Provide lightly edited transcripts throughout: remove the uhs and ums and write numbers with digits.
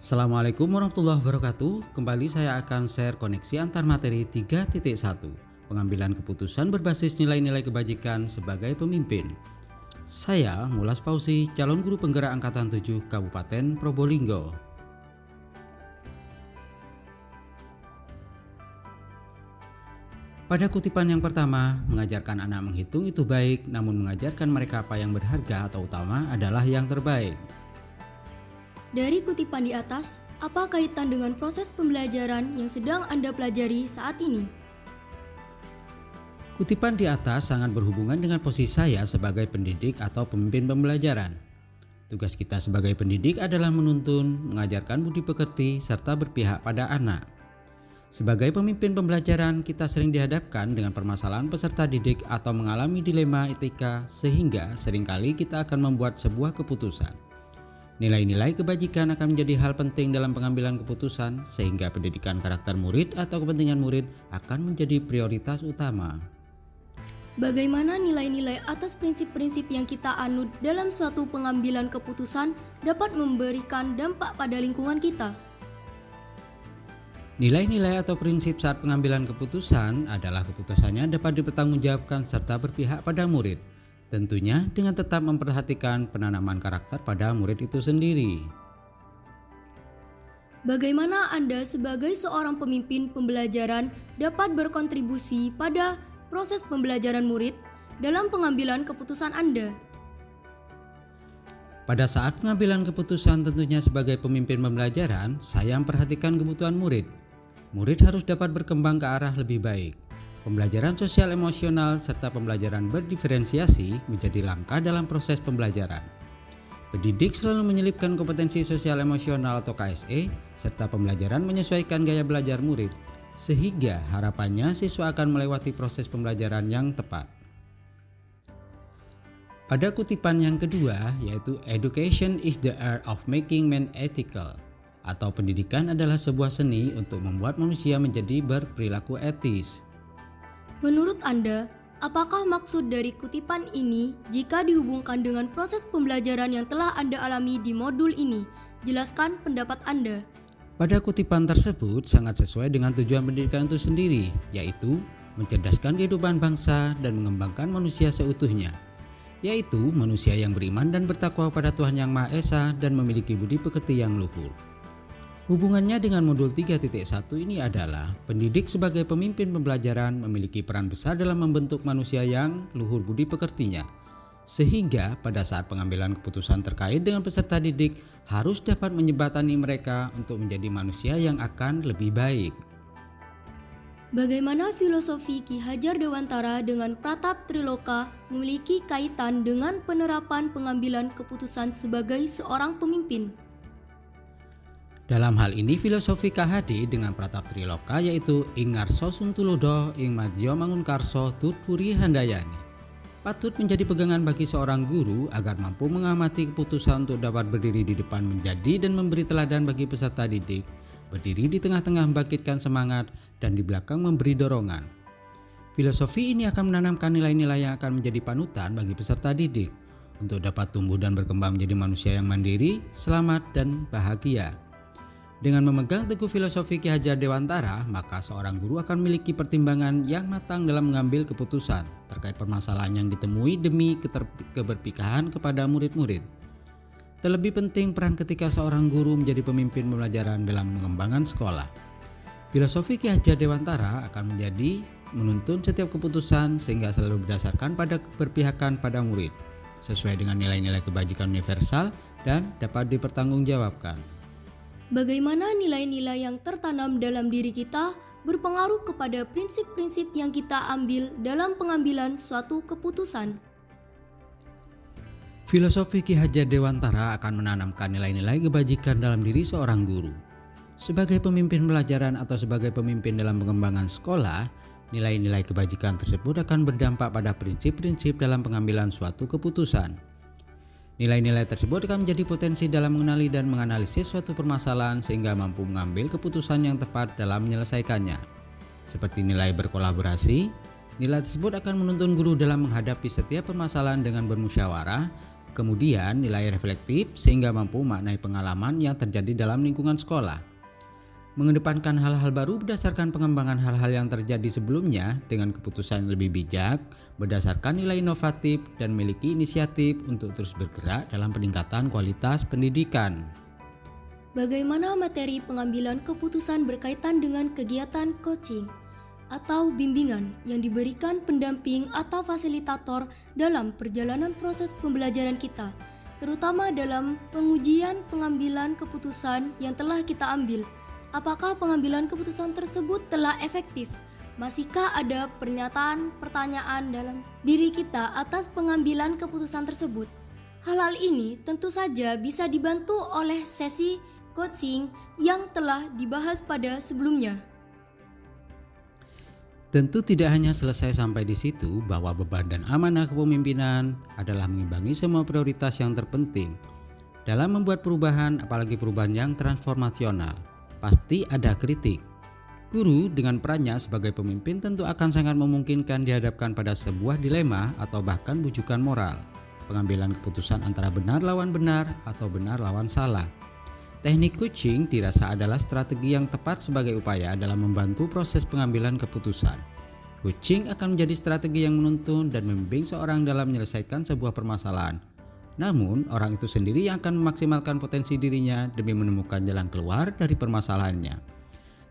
Assalamualaikum warahmatullahi wabarakatuh. Kembali saya akan share koneksi antar materi 3.1. Pengambilan keputusan berbasis nilai-nilai kebajikan sebagai pemimpin. Saya Mulas Fauzi, calon guru penggerak angkatan 7 Kabupaten Probolinggo. Pada kutipan yang pertama, mengajarkan anak menghitung itu baik, namun mengajarkan mereka apa yang berharga atau utama adalah yang terbaik. Dari kutipan di atas, apa kaitan dengan proses pembelajaran yang sedang Anda pelajari saat ini? Kutipan di atas sangat berhubungan dengan posisi saya sebagai pendidik atau pemimpin pembelajaran. Tugas kita sebagai pendidik adalah menuntun, mengajarkan budi pekerti, serta berpihak pada anak. Sebagai pemimpin pembelajaran, kita sering dihadapkan dengan permasalahan peserta didik atau mengalami dilema etika sehingga seringkali kita akan membuat sebuah keputusan. Nilai-nilai kebajikan akan menjadi hal penting dalam pengambilan keputusan sehingga pendidikan karakter murid atau kepentingan murid akan menjadi prioritas utama. Bagaimana nilai-nilai atas prinsip-prinsip yang kita anut dalam suatu pengambilan keputusan dapat memberikan dampak pada lingkungan kita? Nilai-nilai atau prinsip saat pengambilan keputusan adalah keputusannya dapat dipertanggungjawabkan serta berpihak pada murid. Tentunya dengan tetap memperhatikan penanaman karakter pada murid itu sendiri. Bagaimana Anda sebagai seorang pemimpin pembelajaran dapat berkontribusi pada proses pembelajaran murid dalam pengambilan keputusan Anda? Pada saat pengambilan keputusan tentunya sebagai pemimpin pembelajaran, saya memperhatikan kebutuhan murid. Murid harus dapat berkembang ke arah lebih baik. Pembelajaran sosial emosional serta pembelajaran berdiferensiasi menjadi langkah dalam proses pembelajaran. Pendidik selalu menyelipkan kompetensi sosial emosional atau KSE serta pembelajaran menyesuaikan gaya belajar murid, sehingga harapannya siswa akan melewati proses pembelajaran yang tepat. Pada kutipan yang kedua, yaitu Education is the art of making men ethical, atau pendidikan adalah sebuah seni untuk membuat manusia menjadi berperilaku etis. Menurut Anda, apakah maksud dari kutipan ini jika dihubungkan dengan proses pembelajaran yang telah Anda alami di modul ini? Jelaskan pendapat Anda. Pada kutipan tersebut sangat sesuai dengan tujuan pendidikan itu sendiri, yaitu mencerdaskan kehidupan bangsa dan mengembangkan manusia seutuhnya, yaitu manusia yang beriman dan bertakwa pada Tuhan Yang Maha Esa dan memiliki budi pekerti yang luhur. Hubungannya dengan modul 3.1 ini adalah pendidik sebagai pemimpin pembelajaran memiliki peran besar dalam membentuk manusia yang luhur budi pekertinya, sehingga pada saat pengambilan keputusan terkait dengan peserta didik harus dapat menjembatani mereka untuk menjadi manusia yang akan lebih baik. Bagaimana filosofi Ki Hajar Dewantara dengan Pratap Triloka memiliki kaitan dengan penerapan pengambilan keputusan sebagai seorang pemimpin? Dalam hal ini filosofi KHD dengan Pratap Triloka yaitu ing ngarsa sung tulodo ing madya mangunkarsa tutpuri handayani. Patut menjadi pegangan bagi seorang guru agar mampu mengamati keputusan untuk dapat berdiri di depan menjadi dan memberi teladan bagi peserta didik, berdiri di tengah-tengah membangkitkan semangat dan di belakang memberi dorongan. Filosofi ini akan menanamkan nilai-nilai yang akan menjadi panutan bagi peserta didik untuk dapat tumbuh dan berkembang menjadi manusia yang mandiri, selamat dan bahagia. Dengan memegang teguh filosofi Ki Hajar Dewantara, maka seorang guru akan memiliki pertimbangan yang matang dalam mengambil keputusan terkait permasalahan yang ditemui demi keberpihakan kepada murid-murid. Terlebih penting peran ketika seorang guru menjadi pemimpin pembelajaran dalam pengembangan sekolah. Filosofi Ki Hajar Dewantara akan menjadi menuntun setiap keputusan sehingga selalu berdasarkan pada keberpihakan pada murid, sesuai dengan nilai-nilai kebajikan universal dan dapat dipertanggungjawabkan. Bagaimana nilai-nilai yang tertanam dalam diri kita berpengaruh kepada prinsip-prinsip yang kita ambil dalam pengambilan suatu keputusan? Filosofi Ki Hajar Dewantara akan menanamkan nilai-nilai kebajikan dalam diri seorang guru. Sebagai pemimpin pelajaran atau sebagai pemimpin dalam pengembangan sekolah, nilai-nilai kebajikan tersebut akan berdampak pada prinsip-prinsip dalam pengambilan suatu keputusan. Nilai-nilai tersebut akan menjadi potensi dalam mengenali dan menganalisis suatu permasalahan sehingga mampu mengambil keputusan yang tepat dalam menyelesaikannya. Seperti nilai berkolaborasi, nilai tersebut akan menuntun guru dalam menghadapi setiap permasalahan dengan bermusyawarah Kemudian nilai reflektif sehingga mampu maknai pengalaman yang terjadi dalam lingkungan sekolah. Mengedepankan hal-hal baru berdasarkan pengembangan hal-hal yang terjadi sebelumnya dengan keputusan yang lebih bijak, berdasarkan nilai inovatif dan memiliki inisiatif untuk terus bergerak dalam peningkatan kualitas pendidikan. Bagaimana materi pengambilan keputusan berkaitan dengan kegiatan coaching atau bimbingan yang diberikan pendamping atau fasilitator dalam perjalanan proses pembelajaran kita, terutama dalam pengujian pengambilan keputusan yang telah kita ambil. Apakah pengambilan keputusan tersebut telah efektif? Masihkah ada pertanyaan dalam diri kita atas pengambilan keputusan tersebut? Hal-hal ini tentu saja bisa dibantu oleh sesi coaching yang telah dibahas pada sebelumnya. Tentu tidak hanya selesai sampai di situ bahwa beban dan amanah kepemimpinan adalah mengimbangi semua prioritas yang terpenting. Dalam membuat perubahan, apalagi perubahan yang transformasional, pasti ada kritik. Guru dengan perannya sebagai pemimpin tentu akan sangat memungkinkan dihadapkan pada sebuah dilema atau bahkan bujukan moral. Pengambilan keputusan antara benar lawan benar atau benar lawan salah. Teknik coaching dirasa adalah strategi yang tepat sebagai upaya dalam membantu proses pengambilan keputusan. Coaching akan menjadi strategi yang menuntun dan membimbing seorang dalam menyelesaikan sebuah permasalahan. Namun, orang itu sendiri yang akan memaksimalkan potensi dirinya demi menemukan jalan keluar dari permasalahannya.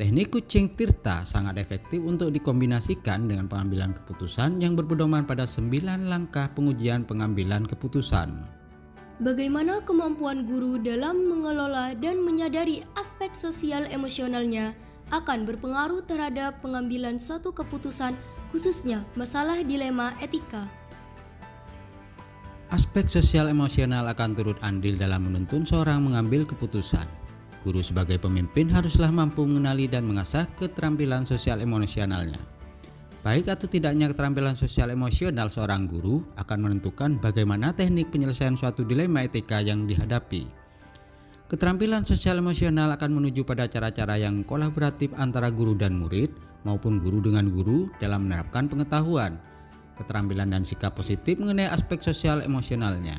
Teknik coaching Tirta sangat efektif untuk dikombinasikan dengan pengambilan keputusan yang berpedoman pada 9 langkah pengujian pengambilan keputusan. Bagaimana kemampuan guru dalam mengelola dan menyadari aspek sosial emosionalnya akan berpengaruh terhadap pengambilan suatu keputusan, khususnya masalah dilema etika. Aspek sosial emosional akan turut andil dalam menuntun seorang mengambil keputusan. Guru sebagai pemimpin haruslah mampu mengenali dan mengasah keterampilan sosial emosionalnya. Baik atau tidaknya keterampilan sosial emosional seorang guru akan menentukan bagaimana teknik penyelesaian suatu dilema etika yang dihadapi. Keterampilan sosial emosional akan menuju pada cara-cara yang kolaboratif antara guru dan murid maupun guru dengan guru dalam menerapkan pengetahuan, keterampilan dan sikap positif mengenai aspek sosial emosionalnya.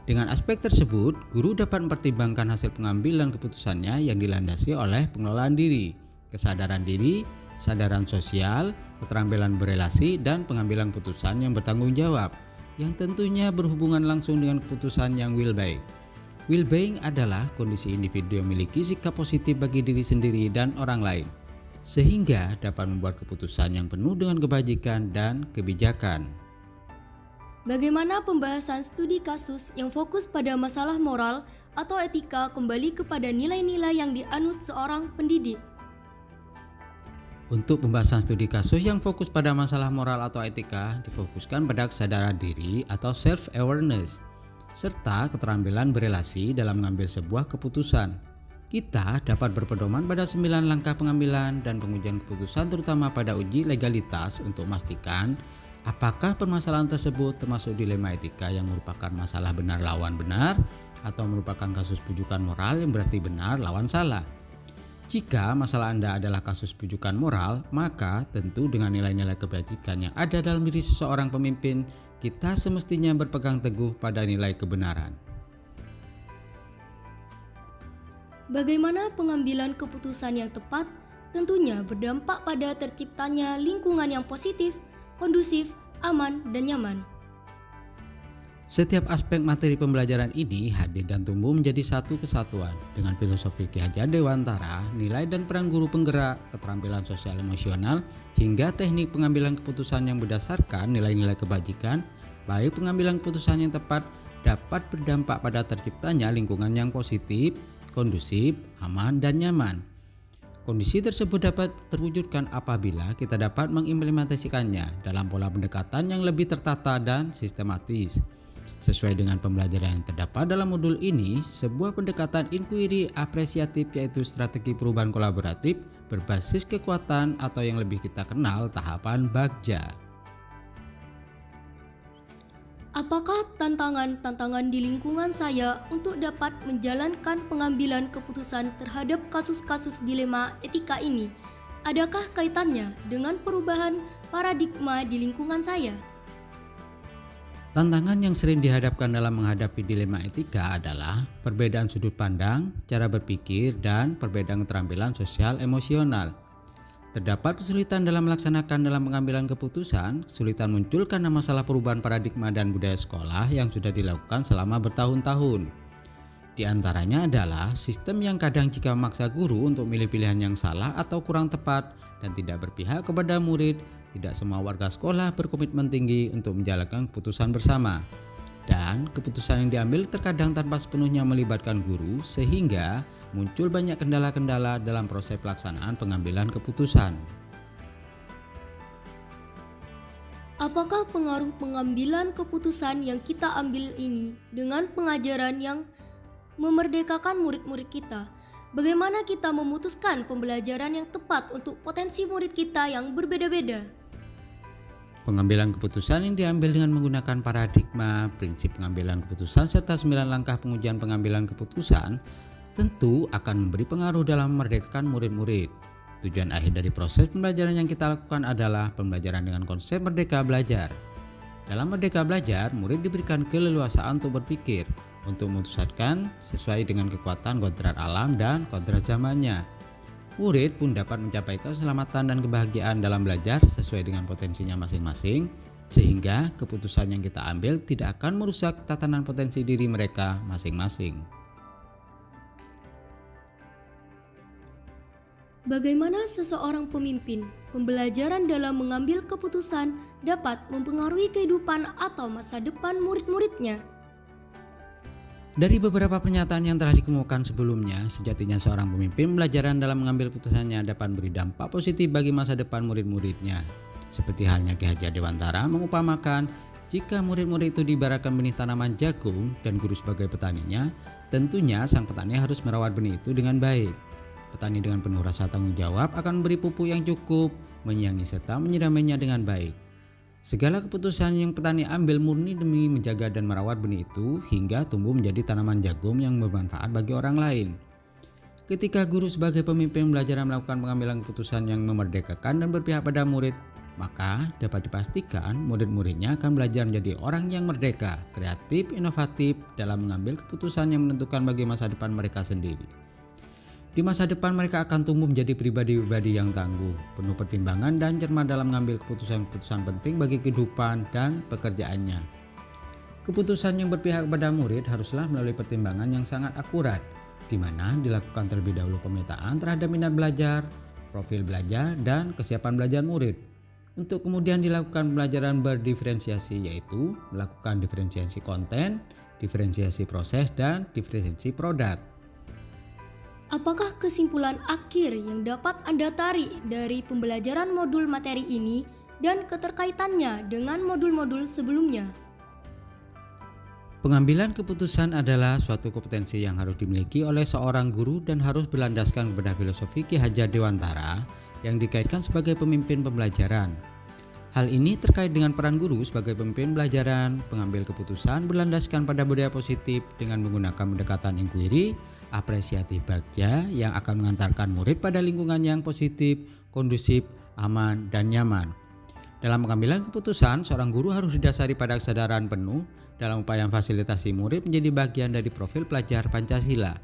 Dengan aspek tersebut, guru dapat mempertimbangkan hasil pengambilan keputusannya yang dilandasi oleh pengelolaan diri, kesadaran diri, kesadaran sosial, keterampilan berelasi, dan pengambilan keputusan yang bertanggung jawab, yang tentunya berhubungan langsung dengan keputusan yang well-being. Well-being adalah kondisi individu yang memiliki sikap positif bagi diri sendiri dan orang lain, sehingga dapat membuat keputusan yang penuh dengan kebajikan dan kebijakan. Bagaimana pembahasan studi kasus yang fokus pada masalah moral atau etika kembali kepada nilai-nilai yang dianut seorang pendidik? Untuk pembahasan studi kasus yang fokus pada masalah moral atau etika difokuskan pada kesadaran diri atau self-awareness, serta keterampilan berelasi dalam mengambil sebuah keputusan. Kita dapat berpedoman pada 9 langkah pengambilan dan pengujian keputusan terutama pada uji legalitas untuk memastikan apakah permasalahan tersebut termasuk dilema etika yang merupakan masalah benar lawan benar atau merupakan kasus pujukan moral yang berarti benar lawan salah. Jika masalah Anda adalah kasus pujukan moral, maka tentu dengan nilai-nilai kebajikan yang ada dalam diri seseorang pemimpin, kita semestinya berpegang teguh pada nilai kebenaran. Bagaimana pengambilan keputusan yang tepat tentunya berdampak pada terciptanya lingkungan yang positif, kondusif, aman, dan nyaman. Setiap aspek materi pembelajaran ini hadir dan tumbuh menjadi satu kesatuan dengan filosofi Ki Hajar Dewantara, nilai dan peran guru penggerak, keterampilan sosial emosional, hingga teknik pengambilan keputusan yang berdasarkan nilai-nilai kebajikan. Baik pengambilan keputusan yang tepat dapat berdampak pada terciptanya lingkungan yang positif, kondusif, aman, dan nyaman. Kondisi tersebut dapat terwujudkan apabila kita dapat mengimplementasikannya dalam pola pendekatan yang lebih tertata dan sistematis. Sesuai dengan pembelajaran yang terdapat dalam modul ini, sebuah pendekatan inquiry apresiatif yaitu strategi perubahan kolaboratif berbasis kekuatan atau yang lebih kita kenal tahapan Bagja. Apakah tantangan-tantangan di lingkungan saya untuk dapat menjalankan pengambilan keputusan terhadap kasus-kasus dilema etika ini? Adakah kaitannya dengan perubahan paradigma di lingkungan saya? Tantangan yang sering dihadapkan dalam menghadapi dilema etika adalah perbedaan sudut pandang, cara berpikir, dan perbedaan keterampilan sosial emosional. Terdapat kesulitan dalam melaksanakan dalam pengambilan keputusan, kesulitan muncul karena masalah perubahan paradigma dan budaya sekolah yang sudah dilakukan selama bertahun-tahun. Di antaranya adalah sistem yang kadang jika memaksa guru untuk memilih pilihan yang salah atau kurang tepat dan tidak berpihak kepada murid. Tidak semua warga sekolah berkomitmen tinggi untuk menjalankan keputusan bersama. Dan keputusan yang diambil terkadang tanpa sepenuhnya melibatkan guru sehingga muncul banyak kendala-kendala dalam proses pelaksanaan pengambilan keputusan. Apakah pengaruh pengambilan keputusan yang kita ambil ini dengan pengajaran yang memerdekakan murid-murid kita? Bagaimana kita memutuskan pembelajaran yang tepat untuk potensi murid kita yang berbeda-beda? Pengambilan keputusan yang diambil dengan menggunakan paradigma, prinsip pengambilan keputusan serta 9 langkah pengujian pengambilan keputusan tentu akan memberi pengaruh dalam memerdekakan murid-murid. Tujuan akhir dari proses pembelajaran yang kita lakukan adalah pembelajaran dengan konsep merdeka belajar. Dalam merdeka belajar, murid diberikan keleluasaan untuk berpikir, untuk memutuskan sesuai dengan kekuatan kodrat alam dan kodrat zamannya. Murid pun dapat mencapai keselamatan dan kebahagiaan dalam belajar sesuai dengan potensinya masing-masing, sehingga keputusan yang kita ambil tidak akan merusak tatanan potensi diri mereka masing-masing. Bagaimana seseorang pemimpin, pembelajaran dalam mengambil keputusan dapat mempengaruhi kehidupan atau masa depan murid-muridnya? Dari beberapa pernyataan yang telah dikemukakan sebelumnya, sejatinya seorang pemimpin pembelajaran dalam mengambil keputusannya dapat beri dampak positif bagi masa depan murid-muridnya. Seperti halnya Ki Hajar Dewantara mengumpamakan, jika murid-murid itu diibaratkan benih tanaman jagung dan guru sebagai petaninya, tentunya sang petani harus merawat benih itu dengan baik. Petani dengan penuh rasa tanggung jawab akan memberi pupuk yang cukup, menyiangi serta menyiraminya dengan baik. Segala keputusan yang petani ambil murni demi menjaga dan merawat benih itu hingga tumbuh menjadi tanaman jagung yang bermanfaat bagi orang lain. Ketika guru sebagai pemimpin belajar melakukan pengambilan keputusan yang memerdekakan dan berpihak pada murid, maka dapat dipastikan murid-muridnya akan belajar menjadi orang yang merdeka, kreatif, inovatif dalam mengambil keputusan yang menentukan bagi masa depan mereka sendiri. Di masa depan mereka akan tumbuh menjadi pribadi-pribadi yang tangguh, penuh pertimbangan dan cermat dalam mengambil keputusan-keputusan penting bagi kehidupan dan pekerjaannya. Keputusan yang berpihak kepada murid haruslah melalui pertimbangan yang sangat akurat, di mana dilakukan terlebih dahulu pemetaan terhadap minat belajar, profil belajar, dan kesiapan belajar murid. Untuk kemudian dilakukan pembelajaran berdiferensiasi, yaitu melakukan diferensiasi konten, diferensiasi proses, dan diferensiasi produk. Apakah kesimpulan akhir yang dapat Anda tarik dari pembelajaran modul materi ini dan keterkaitannya dengan modul-modul sebelumnya? Pengambilan keputusan adalah suatu kompetensi yang harus dimiliki oleh seorang guru dan harus berlandaskan kepada filosofi Ki Hajar Dewantara yang dikaitkan sebagai pemimpin pembelajaran. Hal ini terkait dengan peran guru sebagai pemimpin pembelajaran. Pengambil keputusan berlandaskan pada budaya positif dengan menggunakan pendekatan inquiry, apresiatif bagja yang akan mengantarkan murid pada lingkungan yang positif, kondusif, aman, dan nyaman. Dalam pengambilan keputusan, seorang guru harus didasari pada kesadaran penuh dalam upaya memfasilitasi murid menjadi bagian dari profil pelajar Pancasila.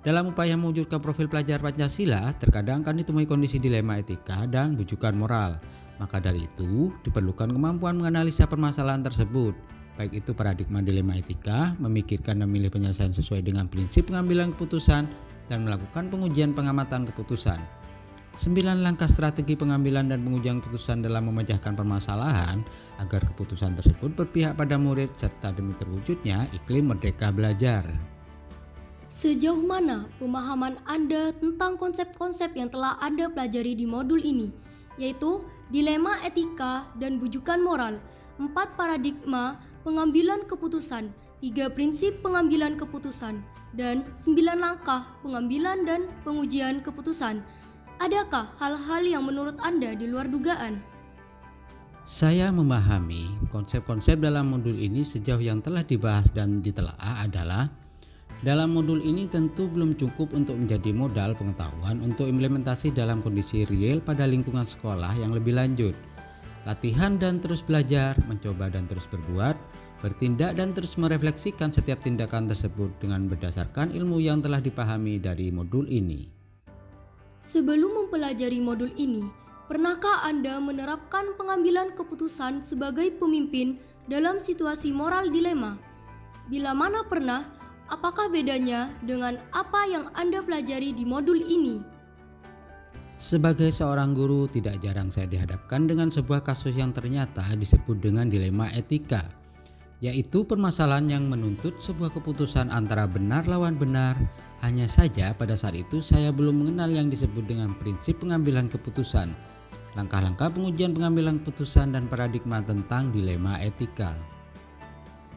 Dalam upaya mewujudkan profil pelajar Pancasila, terkadang akan ditemui kondisi dilema etika dan bujukan moral. Maka dari itu, diperlukan kemampuan menganalisa permasalahan tersebut, baik itu paradigma dilema etika, memikirkan dan memilih penyelesaian sesuai dengan prinsip pengambilan keputusan, dan melakukan pengujian pengamatan keputusan. 9 langkah strategi pengambilan dan pengujian keputusan dalam memecahkan permasalahan agar keputusan tersebut berpihak pada murid serta demi terwujudnya iklim merdeka belajar. Sejauh mana pemahaman Anda tentang konsep-konsep yang telah Anda pelajari di modul ini, yaitu dilema etika dan bujukan moral, 4 paradigma pengambilan keputusan, 3 prinsip pengambilan keputusan, dan 9 langkah pengambilan dan pengujian keputusan? Adakah hal-hal yang menurut Anda di luar dugaan? Saya memahami konsep-konsep dalam modul ini sejauh yang telah dibahas dan ditelaah adalah dalam modul ini tentu belum cukup untuk menjadi modal pengetahuan untuk implementasi dalam kondisi real pada lingkungan sekolah yang lebih lanjut. Latihan dan terus belajar, mencoba dan terus berbuat, bertindak dan terus merefleksikan setiap tindakan tersebut dengan berdasarkan ilmu yang telah dipahami dari modul ini. Sebelum mempelajari modul ini, pernahkah Anda menerapkan pengambilan keputusan sebagai pemimpin dalam situasi moral dilema? Bila mana pernah, apakah bedanya dengan apa yang Anda pelajari di modul ini? Sebagai seorang guru, tidak jarang saya dihadapkan dengan sebuah kasus yang ternyata disebut dengan dilema etika, yaitu permasalahan yang menuntut sebuah keputusan antara benar lawan benar. Hanya saja pada saat itu saya belum mengenal yang disebut dengan prinsip pengambilan keputusan, langkah-langkah pengujian pengambilan keputusan, dan paradigma tentang dilema etika.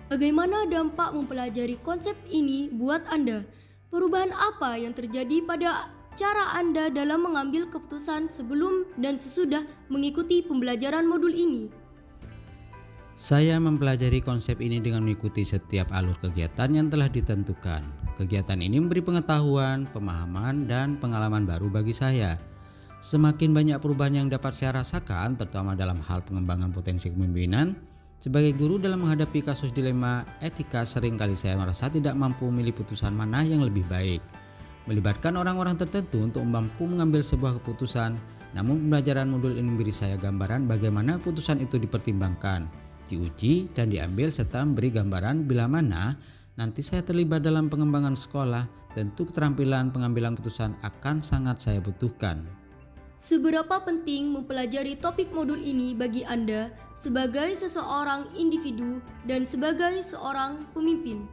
Bagaimana dampak mempelajari konsep ini buat Anda? Perubahan apa yang terjadi pada cara Anda dalam mengambil keputusan sebelum dan sesudah mengikuti pembelajaran modul ini? Saya mempelajari konsep ini dengan mengikuti setiap alur kegiatan yang telah ditentukan. Kegiatan ini memberi pengetahuan, pemahaman, dan pengalaman baru bagi saya. Semakin banyak perubahan yang dapat saya rasakan, terutama dalam hal pengembangan potensi kepemimpinan. Sebagai guru dalam menghadapi kasus dilema etika, seringkali saya merasa tidak mampu memilih putusan mana yang lebih baik. Melibatkan orang-orang tertentu untuk mampu mengambil sebuah keputusan. Namun pembelajaran modul ini memberi saya gambaran bagaimana keputusan itu dipertimbangkan, diuji, dan diambil, serta memberi gambaran bila mana nanti saya terlibat dalam pengembangan sekolah. Tentu keterampilan pengambilan keputusan akan sangat saya butuhkan. Seberapa penting mempelajari topik modul ini bagi Anda sebagai seseorang individu dan sebagai seorang pemimpin?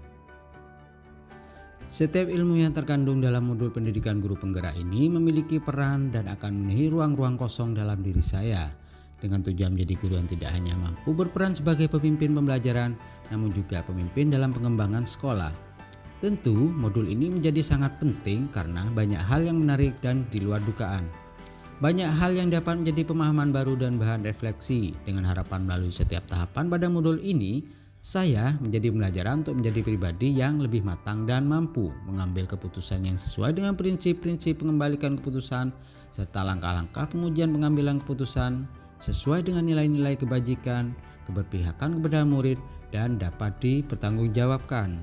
Setiap ilmu yang terkandung dalam modul pendidikan guru penggerak ini memiliki peran dan akan memenuhi ruang-ruang kosong dalam diri saya, dengan tujuan menjadi guru yang tidak hanya mampu berperan sebagai pemimpin pembelajaran, namun juga pemimpin dalam pengembangan sekolah. Tentu modul ini menjadi sangat penting karena banyak hal yang menarik dan di luar dugaan. Banyak hal yang dapat menjadi pemahaman baru dan bahan refleksi. Dengan harapan melalui setiap tahapan pada modul ini, saya menjadi pembelajaran untuk menjadi pribadi yang lebih matang dan mampu mengambil keputusan yang sesuai dengan prinsip-prinsip pengembalikan keputusan serta langkah-langkah pengujian pengambilan keputusan sesuai dengan nilai-nilai kebajikan, keberpihakan kepada murid, dan dapat dipertanggungjawabkan.